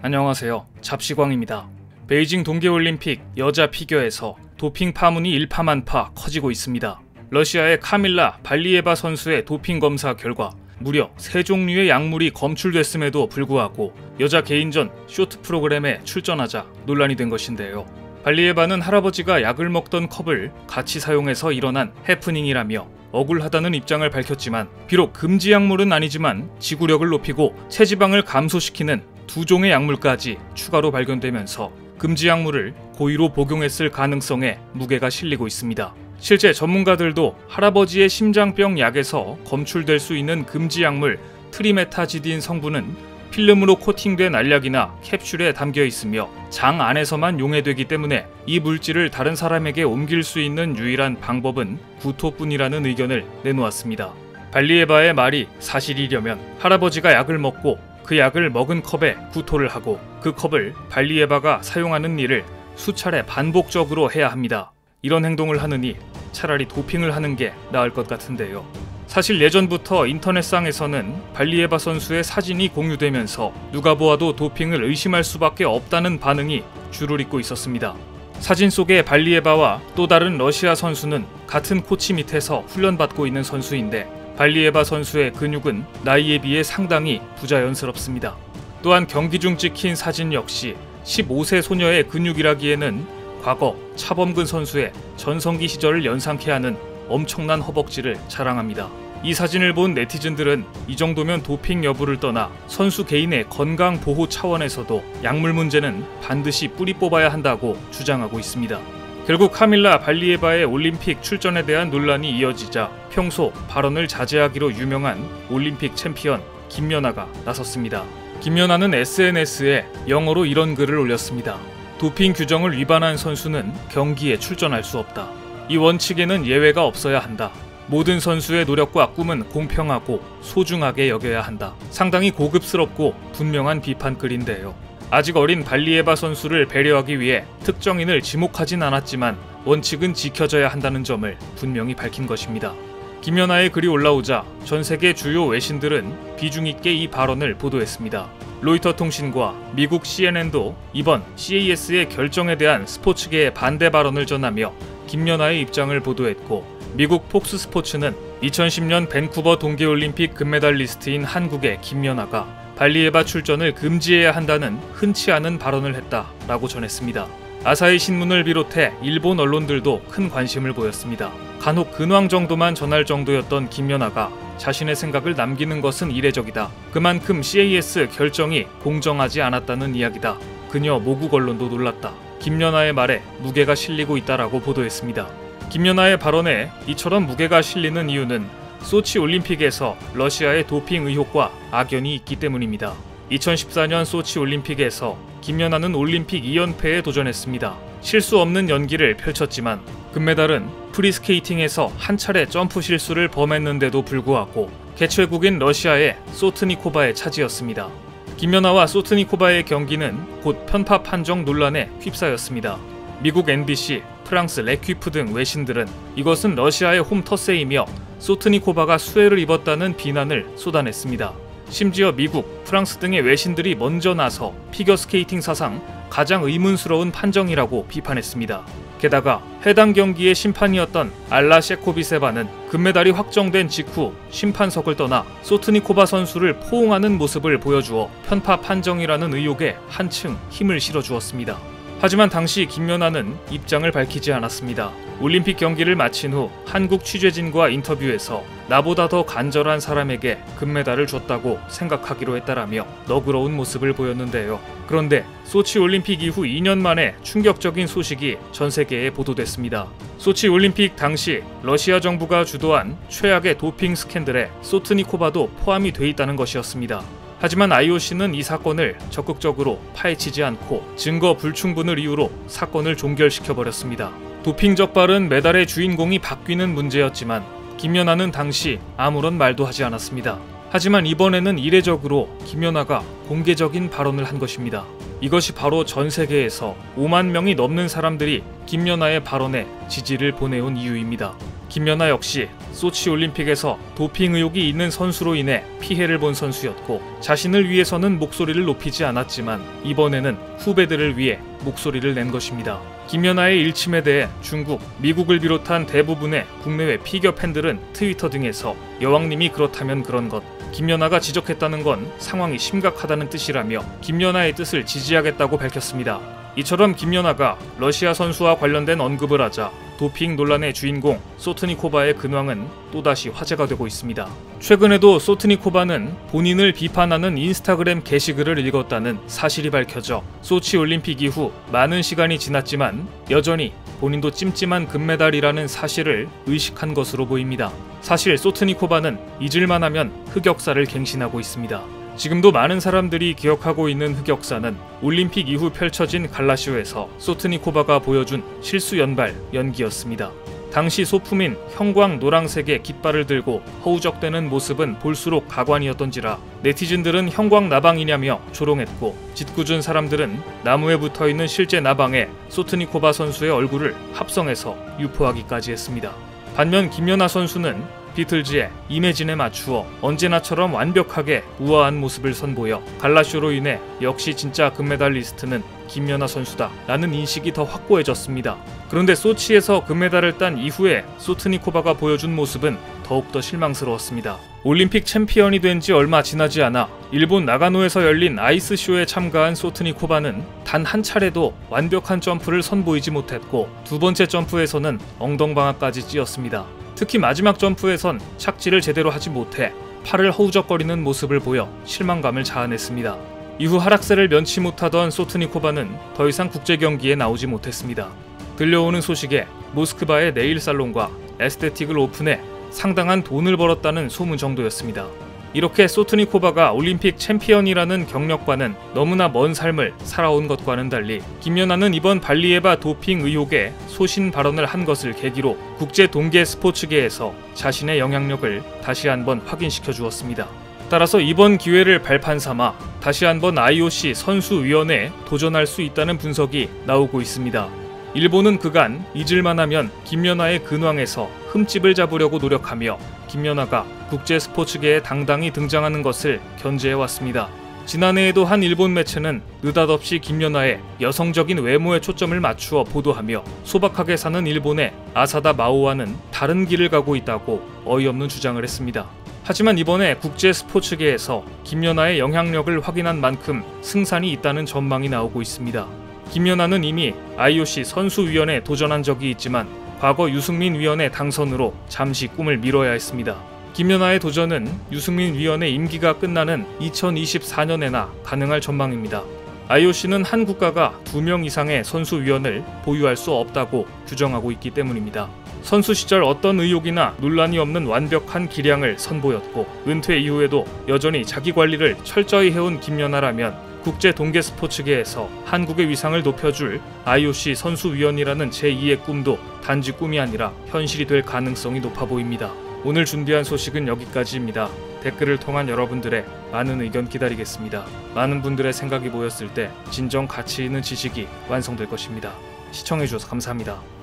안녕하세요. 잡시광입니다. 베이징 동계올림픽 여자 피겨에서 도핑 파문이 일파만파 커지고 있습니다. 러시아의 카밀라 발리예바 선수의 도핑 검사 결과 무려 3종류의 약물이 검출됐음에도 불구하고 여자 개인전 쇼트 프로그램에 출전하자 논란이 된 것인데요. 발리예바는 할아버지가 약을 먹던 컵을 같이 사용해서 일어난 해프닝이라며 억울하다는 입장을 밝혔지만, 비록 금지 약물은 아니지만 지구력을 높이고 체지방을 감소시키는 2종의 약물까지 추가로 발견되면서 금지 약물을 고의로 복용했을 가능성에 무게가 실리고 있습니다. 실제 전문가들도 할아버지의 심장병 약에서 검출될 수 있는 금지 약물 트리메타지딘 성분은 필름으로 코팅된 알약이나 캡슐에 담겨 있으며 장 안에서만 용해되기 때문에 이 물질을 다른 사람에게 옮길 수 있는 유일한 방법은 구토뿐이라는 의견을 내놓았습니다. 발리예바의 말이 사실이려면 할아버지가 약을 먹고 그 약을 먹은 컵에 구토를 하고 그 컵을 발리예바가 사용하는 일을 수차례 반복적으로 해야 합니다. 이런 행동을 하느니 차라리 도핑을 하는 게 나을 것 같은데요. 사실 예전부터 인터넷상에서는 발리예바 선수의 사진이 공유되면서 누가 보아도 도핑을 의심할 수밖에 없다는 반응이 줄을 잇고 있었습니다. 사진 속의 발리예바와 또 다른 러시아 선수는 같은 코치 밑에서 훈련받고 있는 선수인데, 발리예바 선수의 근육은 나이에 비해 상당히 부자연스럽습니다. 또한 경기 중 찍힌 사진 역시 15세 소녀의 근육이라기에는 과거 차범근 선수의 전성기 시절을 연상케 하는 엄청난 허벅지를 자랑합니다. 이 사진을 본 네티즌들은 이 정도면 도핑 여부를 떠나 선수 개인의 건강 보호 차원에서도 약물 문제는 반드시 뿌리 뽑아야 한다고 주장하고 있습니다. 결국 카밀라 발리예바의 올림픽 출전에 대한 논란이 이어지자 평소 발언을 자제하기로 유명한 올림픽 챔피언 김연아가 나섰습니다. 김연아는 SNS에 영어로 이런 글을 올렸습니다. 도핑 규정을 위반한 선수는 경기에 출전할 수 없다. 이 원칙에는 예외가 없어야 한다. 모든 선수의 노력과 꿈은 공평하고 소중하게 여겨야 한다. 상당히 고급스럽고 분명한 비판글인데요. 아직 어린 발리예바 선수를 배려하기 위해 특정인을 지목하진 않았지만 원칙은 지켜져야 한다는 점을 분명히 밝힌 것입니다. 김연아의 글이 올라오자 전 세계 주요 외신들은 비중 있게 이 발언을 보도했습니다. 로이터 통신과 미국 CNN도 이번 CAS의 결정에 대한 스포츠계의 반대 발언을 전하며 김연아의 입장을 보도했고, 미국 폭스 스포츠는 2010년 밴쿠버 동계올림픽 금메달리스트인 한국의 김연아가 발리예바 출전을 금지해야 한다는 흔치 않은 발언을 했다라고 전했습니다. 아사히 신문을 비롯해 일본 언론들도 큰 관심을 보였습니다. 간혹 근황 정도만 전할 정도였던 김연아가 자신의 생각을 남기는 것은 이례적이다. 그만큼 CAS 결정이 공정하지 않았다는 이야기다. 그녀 모국 언론도 놀랐다. 김연아의 말에 무게가 실리고 있다라고 보도했습니다. 김연아의 발언에 이처럼 무게가 실리는 이유는 소치 올림픽에서 러시아의 도핑 의혹과 악연이 있기 때문입니다. 2014년 소치 올림픽에서 김연아는 올림픽 2연패에 도전했습니다. 실수 없는 연기를 펼쳤지만 금메달은 프리스케이팅에서 한 차례 점프 실수를 범했는데도 불구하고 개최국인 러시아의 소트니코바의 차지였습니다. 김연아와 소트니코바의 경기는 곧 편파 판정 논란에 휩싸였습니다. 미국 NBC, 프랑스 레퀴프 등 외신들은 이것은 러시아의 홈터세이며 소트니코바가 수혜를 입었다는 비난을 쏟아냈습니다. 심지어 미국, 프랑스 등의 외신들이 먼저 나서 피겨스케이팅 사상 가장 의문스러운 판정이라고 비판했습니다. 게다가 해당 경기의 심판이었던 알라 셰코비세바는 금메달이 확정된 직후 심판석을 떠나 소트니코바 선수를 포옹하는 모습을 보여주어 편파 판정이라는 의혹에 한층 힘을 실어주었습니다. 하지만 당시 김연아는 입장을 밝히지 않았습니다. 올림픽 경기를 마친 후 한국 취재진과 인터뷰에서 나보다 더 간절한 사람에게 금메달을 줬다고 생각하기로 했다라며 너그러운 모습을 보였는데요. 그런데 소치 올림픽 이후 2년 만에 충격적인 소식이 전 세계에 보도됐습니다. 소치 올림픽 당시 러시아 정부가 주도한 최악의 도핑 스캔들에 소트니코바도 포함이 돼 있다는 것이었습니다. 하지만 IOC는 이 사건을 적극적으로 파헤치지 않고 증거 불충분을 이유로 사건을 종결시켜버렸습니다. 도핑 적발은 메달의 주인공이 바뀌는 문제였지만 김연아는 당시 아무런 말도 하지 않았습니다. 하지만 이번에는 이례적으로 김연아가 공개적인 발언을 한 것입니다. 이것이 바로 전 세계에서 5만 명이 넘는 사람들이 김연아의 발언에 지지를 보내온 이유입니다. 김연아 역시 소치 올림픽에서 도핑 의혹이 있는 선수로 인해 피해를 본 선수였고 자신을 위해서는 목소리를 높이지 않았지만 이번에는 후배들을 위해 목소리를 낸 것입니다. 김연아의 일침에 대해 중국, 미국을 비롯한 대부분의 국내외 피겨 팬들은 트위터 등에서 여왕님이 그렇다면 그런 것, 김연아가 지적했다는 건 상황이 심각하다는 뜻이라며 김연아의 뜻을 지지하겠다고 밝혔습니다. 이처럼 김연아가 러시아 선수와 관련된 언급을 하자 도핑 논란의 주인공 소트니코바의 근황은 또다시 화제가 되고 있습니다. 최근에도 소트니코바는 본인을 비판하는 인스타그램 게시글을 읽었다는 사실이 밝혀져 소치 올림픽 이후 많은 시간이 지났지만 여전히 본인도 찜찜한 금메달이라는 사실을 의식한 것으로 보입니다. 사실 소트니코바는 잊을만하면 흑역사를 갱신하고 있습니다. 지금도 많은 사람들이 기억하고 있는 흑역사는 올림픽 이후 펼쳐진 갈라쇼에서 소트니코바가 보여준 실수 연발 연기였습니다. 당시 소품인 형광 노랑색의 깃발을 들고 허우적대는 모습은 볼수록 가관이었던지라 네티즌들은 형광 나방이냐며 조롱했고 짓궂은 사람들은 나무에 붙어있는 실제 나방에 소트니코바 선수의 얼굴을 합성해서 유포하기까지 했습니다. 반면 김연아 선수는 비틀즈의 이매진에 맞추어 언제나처럼 완벽하게 우아한 모습을 선보여 갈라쇼로 인해 역시 진짜 금메달리스트는 김연아 선수다 라는 인식이 더 확고해졌습니다. 그런데 소치에서 금메달을 딴 이후에 소트니코바가 보여준 모습은 더욱더 실망스러웠습니다. 올림픽 챔피언이 된 지 얼마 지나지 않아 일본 나가노에서 열린 아이스쇼에 참가한 소트니코바는 단 한 차례도 완벽한 점프를 선보이지 못했고 두 번째 점프에서는 엉덩방아까지 찧었습니다. 특히 마지막 점프에선 착지를 제대로 하지 못해 팔을 허우적거리는 모습을 보여 실망감을 자아냈습니다. 이후 하락세를 면치 못하던 소트니코바는 더 이상 국제 경기에 나오지 못했습니다. 들려오는 소식에 모스크바의 네일 살론과 에스테틱을 오픈해 상당한 돈을 벌었다는 소문 정도였습니다. 이렇게 소트니코바가 올림픽 챔피언이라는 경력과는 너무나 먼 삶을 살아온 것과는 달리 김연아는 이번 발리에바 도핑 의혹에 소신 발언을 한 것을 계기로 국제 동계 스포츠계에서 자신의 영향력을 다시 한번 확인시켜 주었습니다. 따라서 이번 기회를 발판 삼아 다시 한번 IOC 선수위원회에 도전할 수 있다는 분석이 나오고 있습니다. 일본은 그간 잊을만하면 김연아의 근황에서 흠집을 잡으려고 노력하며 김연아가 국제 스포츠계에 당당히 등장하는 것을 견제해왔습니다. 지난해에도 한 일본 매체는 느닷없이 김연아의 여성적인 외모에 초점을 맞추어 보도하며 소박하게 사는 일본의 아사다 마오와는 다른 길을 가고 있다고 어이없는 주장을 했습니다. 하지만 이번에 국제 스포츠계에서 김연아의 영향력을 확인한 만큼 승산이 있다는 전망이 나오고 있습니다. 김연아는 이미 IOC 선수위원회에 도전한 적이 있지만 과거 유승민 위원의 당선으로 잠시 꿈을 미뤄야 했습니다. 김연아의 도전은 유승민 위원의 임기가 끝나는 2024년에나 가능할 전망입니다. IOC는 한 국가가 2명 이상의 선수위원을 보유할 수 없다고 규정하고 있기 때문입니다. 선수 시절 어떤 의혹이나 논란이 없는 완벽한 기량을 선보였고 은퇴 이후에도 여전히 자기 관리를 철저히 해온 김연아라면 국제 동계 스포츠계에서 한국의 위상을 높여줄 IOC 선수위원이라는 제2의 꿈도 단지 꿈이 아니라 현실이 될 가능성이 높아 보입니다. 오늘 준비한 소식은 여기까지입니다. 댓글을 통한 여러분들의 많은 의견 기다리겠습니다. 많은 분들의 생각이 모였을 때 진정 가치 있는 지식이 완성될 것입니다. 시청해주셔서 감사합니다.